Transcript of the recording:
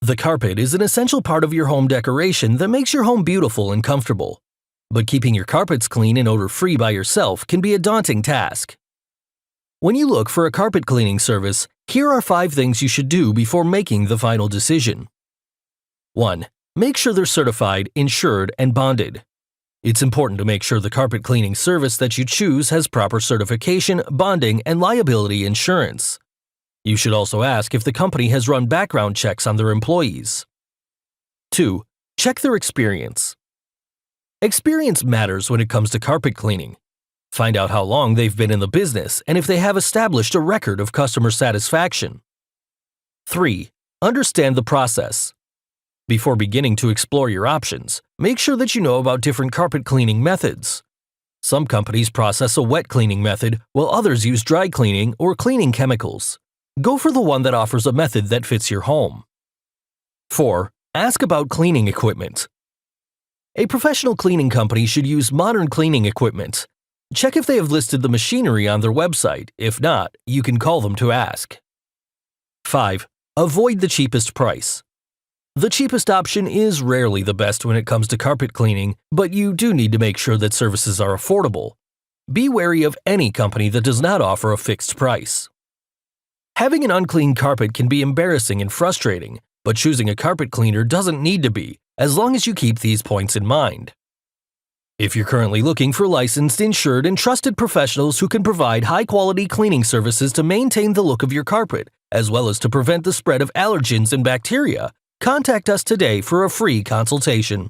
The carpet is an essential part of your home decoration that makes your home beautiful and comfortable. But keeping your carpets clean and odor-free by yourself can be a daunting task. When you look for a carpet cleaning service, here are 5 things you should do before making the final decision. 1. Make sure they're certified, insured, and bonded. It's important to make sure the carpet cleaning service that you choose has proper certification, bonding, and liability insurance. You should also ask if the company has run background checks on their employees. 2. Check their experience. Experience matters when it comes to carpet cleaning. Find out how long they've been in the business and if they have established a record of customer satisfaction. 3. Understand the process. Before beginning to explore your options, make sure that you know about different carpet cleaning methods. Some companies process a wet cleaning method, while others use dry cleaning or cleaning chemicals. Go for the one that offers a method that fits your home. 4. Ask about cleaning equipment. A professional cleaning company should use modern cleaning equipment. Check if they have listed the machinery on their website. If not, you can call them to ask. 5. Avoid the cheapest price. The cheapest option is rarely the best when it comes to carpet cleaning, but you do need to make sure that services are affordable. Be wary of any company that does not offer a fixed price. Having an unclean carpet can be embarrassing and frustrating, but choosing a carpet cleaner doesn't need to be, as long as you keep these points in mind. If you're currently looking for licensed, insured, and trusted professionals who can provide high-quality cleaning services to maintain the look of your carpet, as well as to prevent the spread of allergens and bacteria, contact us today for a free consultation.